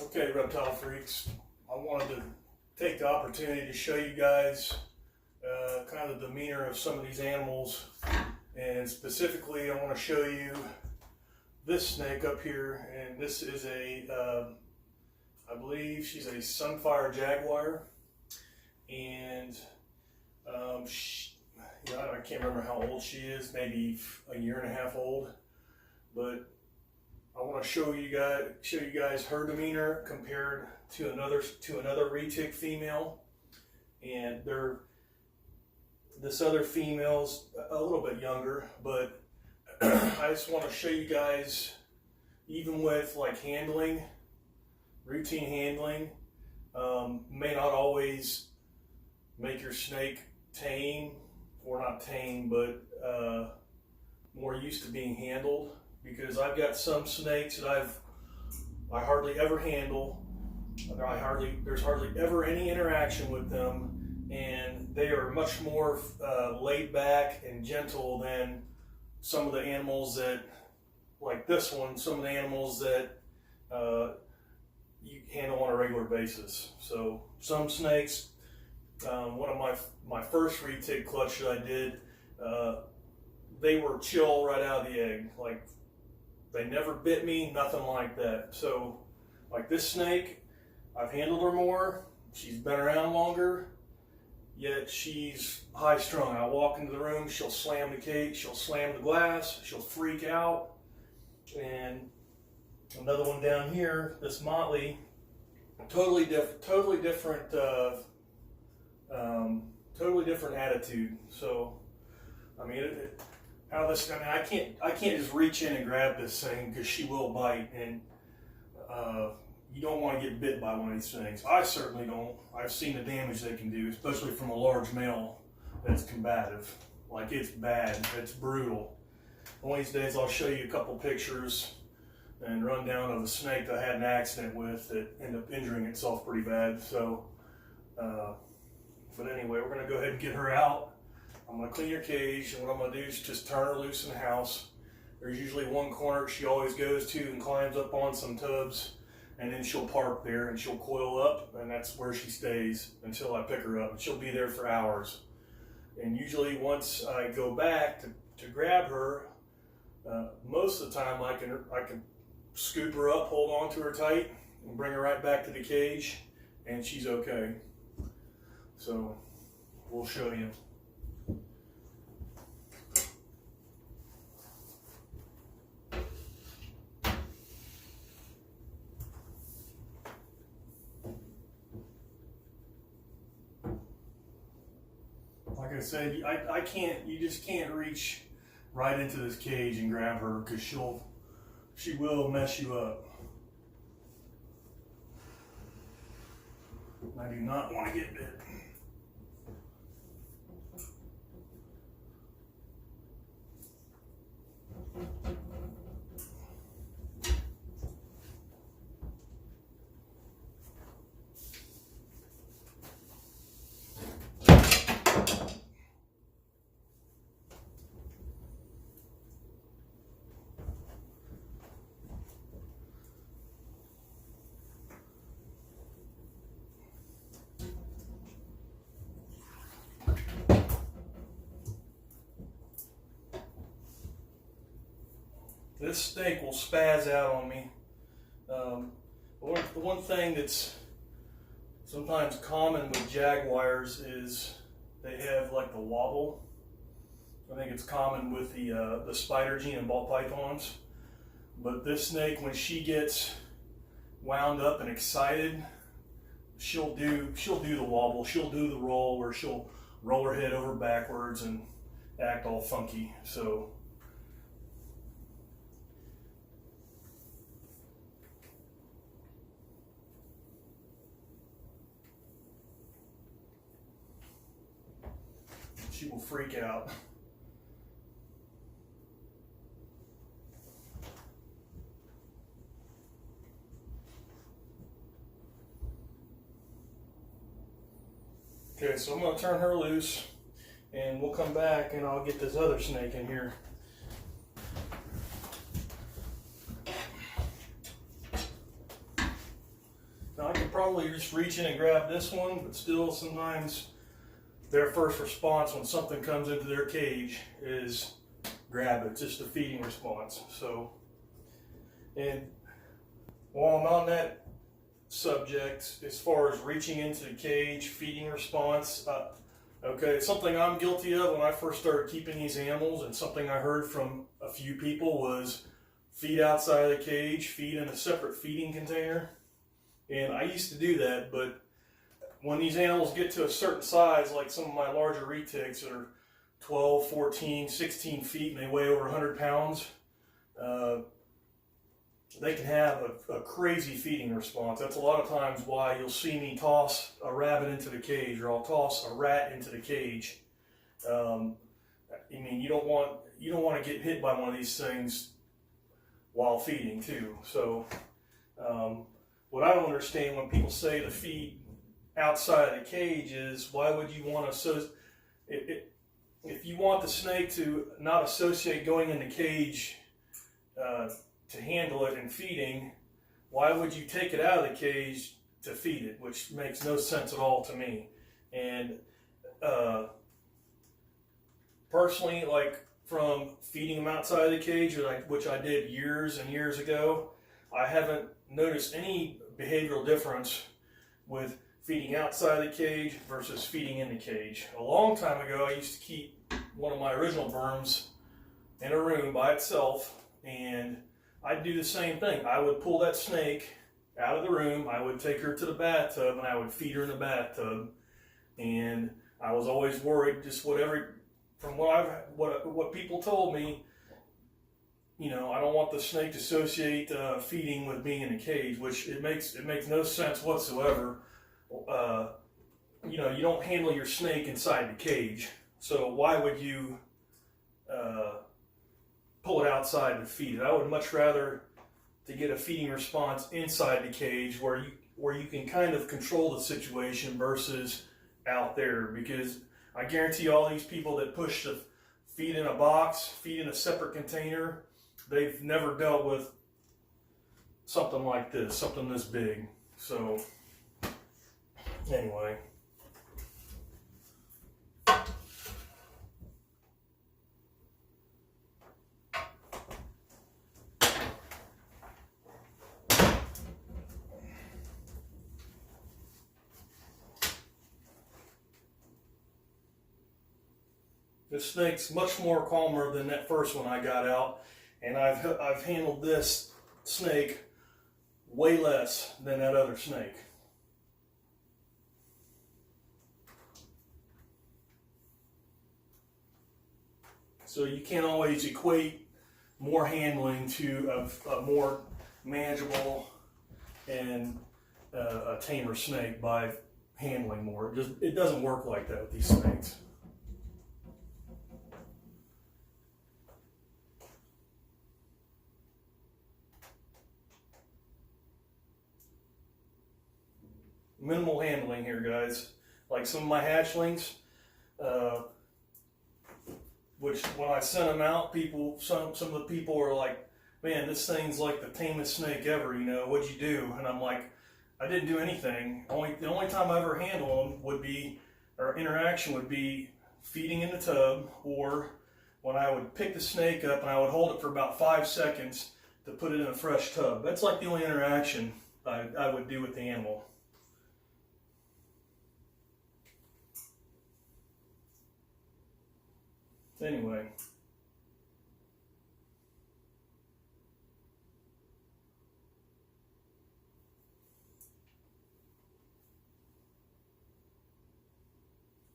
Okay, reptile freaks, I wanted to take the opportunity to show you guys kind of the demeanor of some of these animals, and specifically I want to show you this snake up here, and this is I believe she's a sunfire jaguar, and I can't remember how old she is, maybe a year and a half old, but I want to show you guys her demeanor compared to another retic female, and this other female's a little bit younger, but I just want to show you guys, even with like handling, routine handling, may not always make your snake tame, or not tame, but more used to being handled. Because I've got some snakes that I hardly ever handle. There's hardly ever any interaction with them, and they are much more laid back and gentle than some of the animals that, like this one, some of the animals that you handle on a regular basis. So some snakes, one of my first retic clutch that I did, they were chill right out of the egg. Like, they never bit me, nothing like that. So, like this snake, I've handled her more, she's been around longer, yet she's high strung. I walk into the room, she'll slam the cage, she'll slam the glass, she'll freak out. And another one down here, this motley, totally different attitude. So, I mean, I can't just reach in and grab this thing, because she will bite, and you don't want to get bit by one of these things. I certainly don't. I've seen the damage they can do, especially from a large male that's combative. Like, it's bad, it's brutal. One of these days I'll show you a couple pictures and rundown of a snake that I had an accident with that ended up injuring itself pretty bad. So, but anyway, we're going to go ahead and get her out. I'm going to clean her cage, and what I'm going to do is just turn her loose in the house. There's usually one corner she always goes to and climbs up on some tubs, and then she'll park there and she'll coil up, and that's where she stays until I pick her up. She'll be there for hours. And usually once I go back to grab her, most of the time I can scoop her up, hold on to her tight, and bring her right back to the cage, and she's okay. So we'll show you. Like I said, you just can't reach right into this cage and grab her, because she will mess you up. I do not want to get bit. This snake will spaz out on me. The one thing that's sometimes common with jaguars is they have like the wobble. I think it's common with the spider gene and ball pythons. But this snake, when she gets wound up and excited, she'll do the wobble. She'll do the roll, where she'll roll her head over backwards and act all funky. So. She will freak out. Okay, so I'm going to turn her loose, and we'll come back and I'll get this other snake in here. normally just reach in and grab this one, but still sometimes their first response when something comes into their cage is grab it, just a feeding response. So, and while I'm on that subject, as far as reaching into the cage, feeding response, okay, it's something I'm guilty of when I first started keeping these animals, and something I heard from a few people was feed outside of the cage, feed in a separate feeding container. And I used to do that, but when these animals get to a certain size, like some of my larger retics that are 12, 14, 16 feet and they weigh over 100 pounds, they can have a crazy feeding response. That's a lot of times why you'll see me toss a rabbit into the cage, or I'll toss a rat into the cage. I mean, you don't want to get hit by one of these things while feeding too. So what I don't understand when people say to feed outside of the cage is, why would you want to, if you want the snake to not associate going in the cage to handle it and feeding, why would you take it out of the cage to feed it? Which makes no sense at all to me. And personally, like from feeding them outside of the cage, which I did years and years ago, I haven't noticed any behavioral difference with feeding outside the cage versus feeding in the cage. A long time ago, I used to keep one of my original berms in a room by itself, and I'd do the same thing. I would pull that snake out of the room, I would take her to the bathtub, and I would feed her in the bathtub. And I was always worried, just from what people told me, you know, I don't want the snake to associate feeding with being in a cage, which it makes no sense whatsoever. You know, you don't handle your snake inside the cage, so why would you pull it outside to feed it? I would much rather to get a feeding response inside the cage where you can kind of control the situation versus out there, because I guarantee all these people that push the feed in a box, feed in a separate container, they've never dealt with something like this, something this big. So anyway. This snake's much more calmer than that first one I got out, and I've handled this snake way less than that other snake. So you can't always equate more handling to a more manageable and a tamer snake by handling more. It doesn't work like that with these snakes. Minimal handling here, guys. Like some of my hatchlings, which when I sent them out, some of the people were like, "Man, this thing's like the tamest snake ever. You know, what'd you do?" And I'm like, "I didn't do anything. The only time I ever handle them would be, or interaction would be, feeding in the tub, or when I would pick the snake up and I would hold it for about 5 seconds to put it in a fresh tub. That's like the only interaction I would do with the animal." Anyway,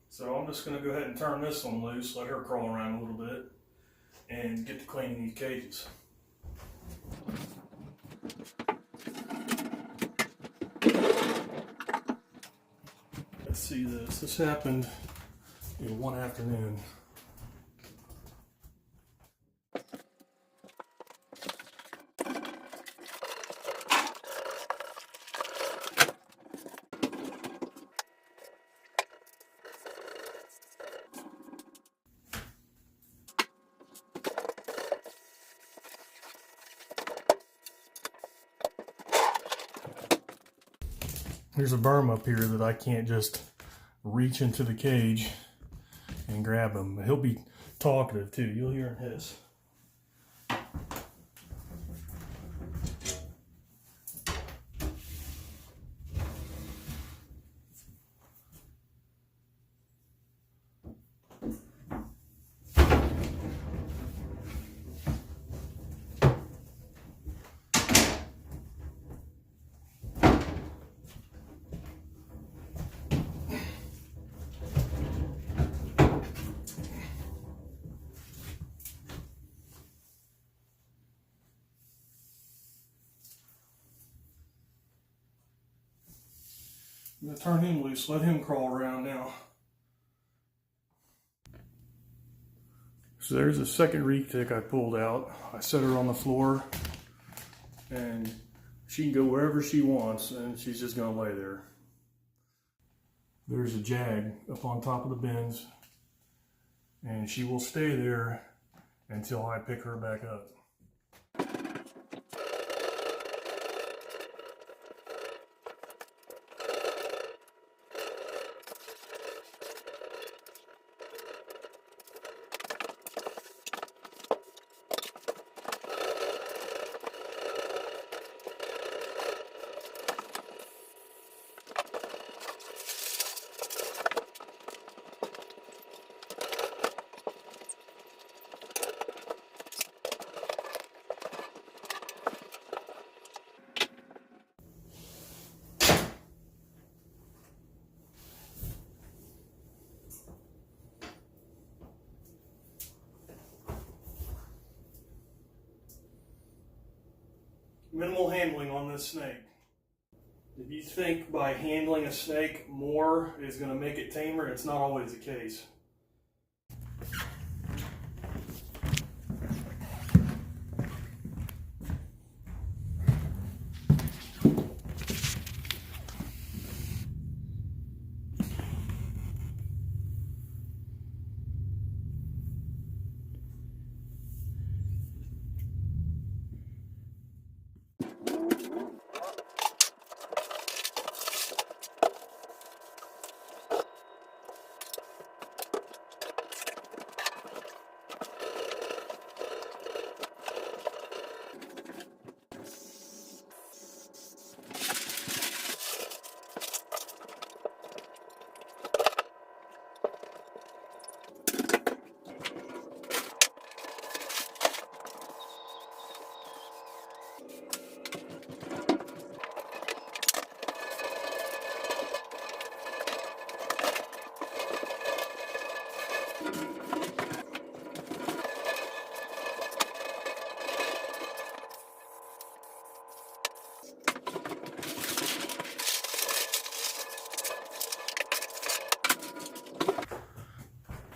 so I'm just going to go ahead and turn this one loose, let her crawl around a little bit, and get to cleaning these cages. Let's see this. This happened in one afternoon. There's a berm up here that I can't just reach into the cage and grab him. He'll be talkative too. You'll hear him hiss. I'm gonna turn him loose, let him crawl around now. So there's a second retic I pulled out. I set her on the floor and she can go wherever she wants and she's just gonna lay there. There's a jag up on top of the bins and she will stay there until I pick her back up. Minimal handling on this snake. If you think by handling a snake more is going to make it tamer, it's not always the case.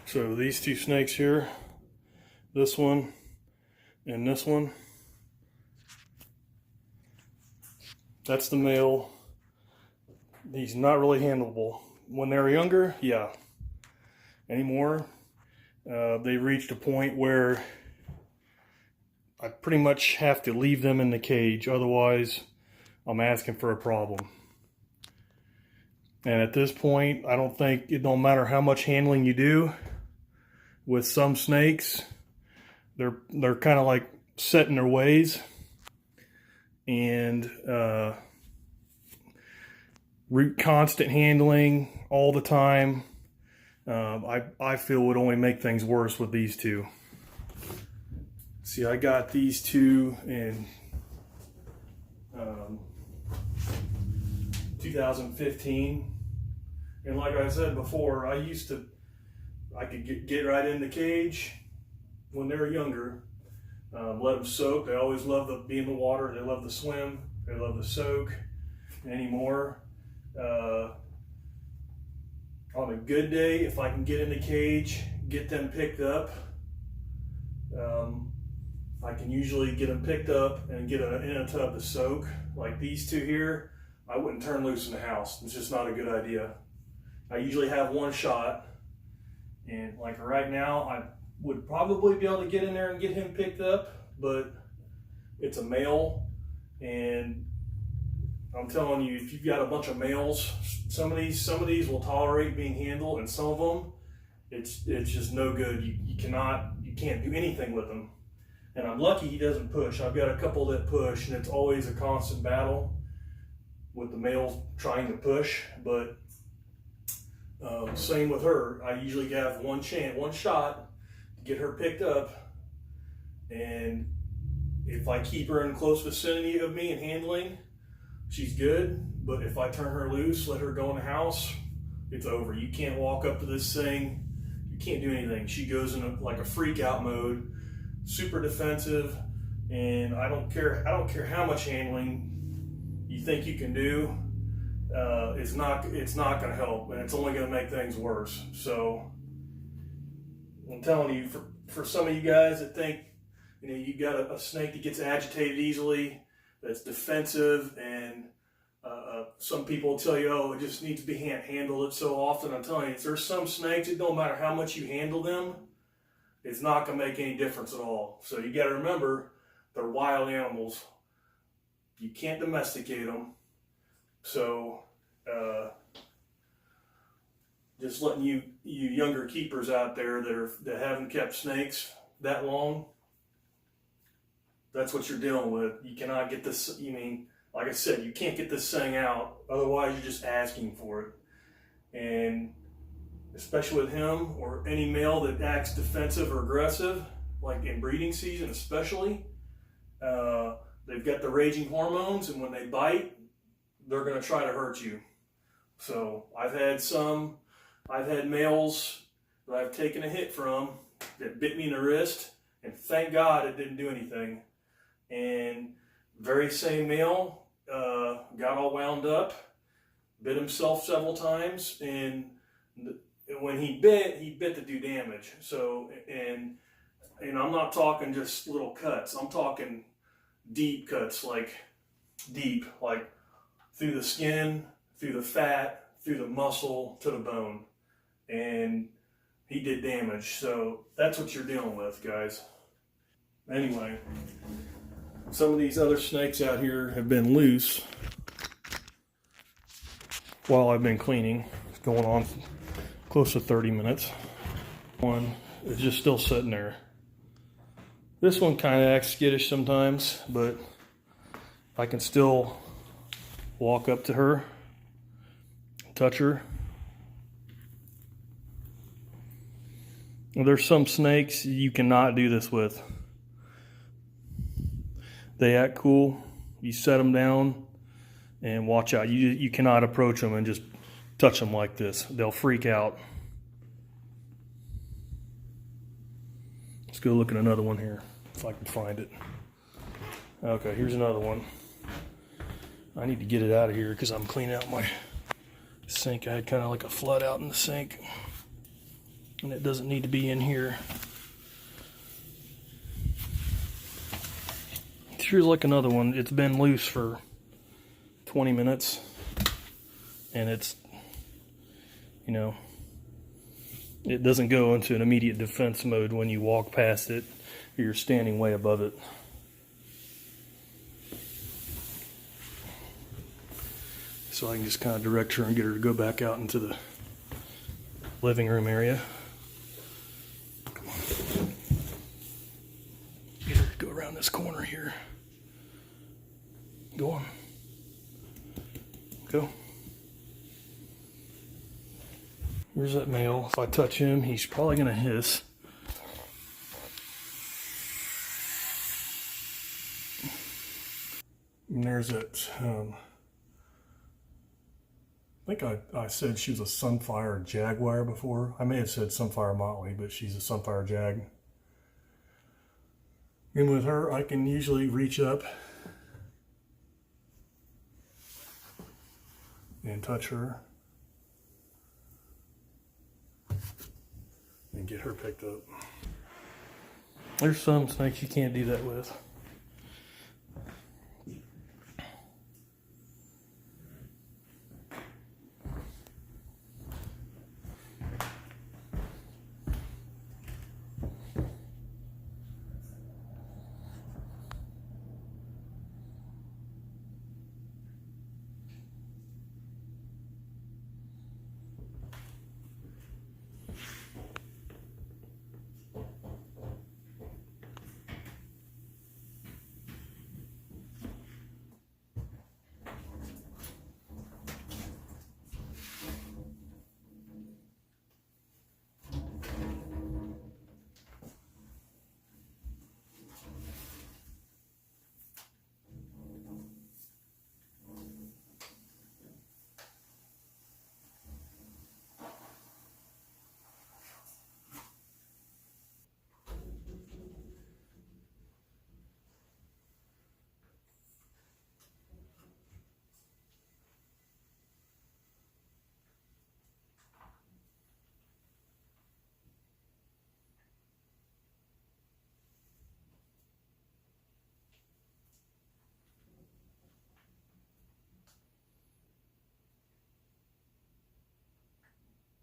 So these two snakes here, this one and this one, that's the male. He's not really handleable. When they were younger, yeah. Anymore, they reached a point where I pretty much have to leave them in the cage, otherwise I'm asking for a problem. And at this point, I don't think, it don't matter how much handling you do. With some snakes, they're kind of like set in their ways, and constant handling all the time, I feel would only make things worse with these two. See, I got these two in 2015, and like I said before, I could get right in the cage when they were younger, let them soak. They always love to be in the water. They love to swim. They love to soak. Anymore, on a good day, if I can get in the cage, get them picked up, I can usually get them picked up and get in a tub to soak. Like these two here, I wouldn't turn loose in the house. It's just not a good idea. I usually have one shot. And like right now, I would probably be able to get in there and get him picked up, but it's a male and I'm telling you, if you've got a bunch of males, some of these will tolerate being handled, and some of them, it's just no good. You can't do anything with them. And I'm lucky he doesn't push. I've got a couple that push, and it's always a constant battle with the males trying to push. But same with her. I usually have one shot to get her picked up, and if I keep her in close vicinity of me and handling, she's good. But if I turn her loose, let her go in the house, it's over. You can't walk up to this thing. You can't do anything. She goes in like a freak out mode, super defensive, and I don't care how much handling you think you can do. It's not going to help, and it's only going to make things worse. So I'm telling you, for some of you guys that think, you know, you got a snake that gets agitated easily, that's defensive, and some people tell you, oh, it just needs to be handled it so often. I'm telling you, there's some snakes, it don't matter how much you handle them, it's not going to make any difference at all. So you got to remember, they're wild animals. You can't domesticate them. So just letting you younger keepers out there that haven't kept snakes that long, that's what you're dealing with. You cannot get this, like I said, you can't get this thing out, otherwise you're just asking for it. And especially with him or any male that acts defensive or aggressive, like in breeding season especially, they've got the raging hormones, and when they bite, they're going to try to hurt you. So I've had males that I've taken a hit from that bit me in the wrist, and thank God it didn't do anything. And very same male got all wound up, bit himself several times, and when he bit to do damage. So, and I'm not talking just little cuts. I'm talking deep cuts, like through the skin, through the fat, through the muscle, to the bone. And he did damage. So that's what you're dealing with, guys. Anyway, some of these other snakes out here have been loose while I've been cleaning. It's going on close to 30 minutes. One is just still sitting there. This one kind of acts skittish sometimes, but I can still walk up to her, touch her. There's some snakes you cannot do this with. They act cool. You set them down and watch out. You cannot approach them and just touch them like this. They'll freak out. Let's go look at another one here, if I can find it. Okay, here's another one. I need to get it out of here because I'm cleaning out my sink. I had kind of like a flood out in the sink, and it doesn't need to be in here. Here's like another one. It's been loose for 20 minutes, and it's, it doesn't go into an immediate defense mode when you walk past it or you're standing way above it. So I can just kind of direct her and get her to go back out into the living room area. Come on. Get her to go around this corner here. Go on. Go. Here's that male. If I touch him, he's probably going to hiss. And there's that, I think I said she was a Sunfire Jaguar before. I may have said Sunfire Motley, but she's a Sunfire Jag. And with her, I can usually reach up and touch her and get her picked up. There's some snakes you can't do that with.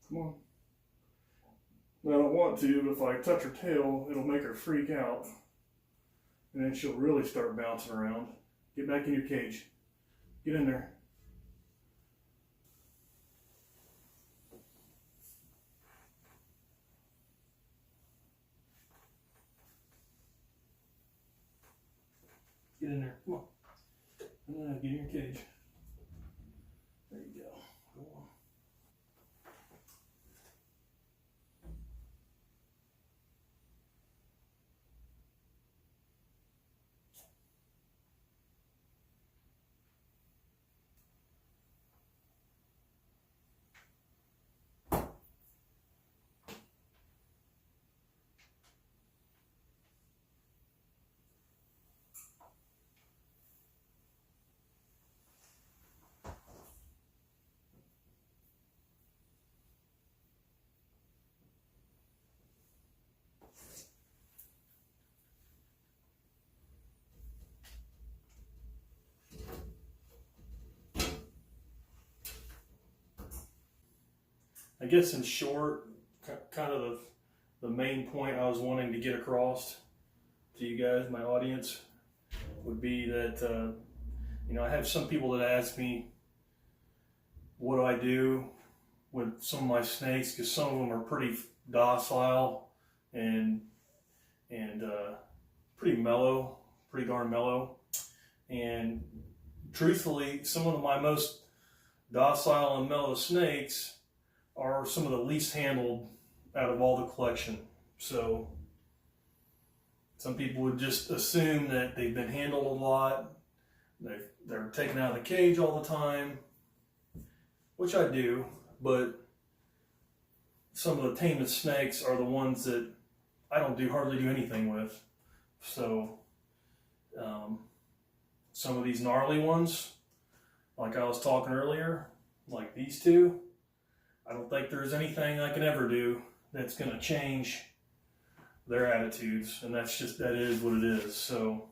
Come on. Now, I don't want to, but if I touch her tail, it'll make her freak out. And then she'll really start bouncing around. Get back in your cage. Get in there. Get in there. Come on. Get in your cage. There you go. Go on. I guess in short, kind of the main point I was wanting to get across to you guys, my audience, would be that, I have some people that ask me, what do I do with some of my snakes? Because some of them are pretty docile and pretty mellow, pretty darn mellow. And truthfully, some of my most docile and mellow snakes are some of the least handled out of all the collection. So some people would just assume that they've been handled a lot, they're taken out of the cage all the time, which I do, but some of the tamest snakes are the ones that I don't hardly do anything with. So some of these gnarly ones, like I was talking earlier, like these two, I don't think there's anything I can ever do that's going to change their attitudes, and that is what it is. So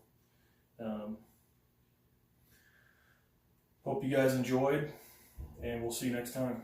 hope you guys enjoyed, and we'll see you next time.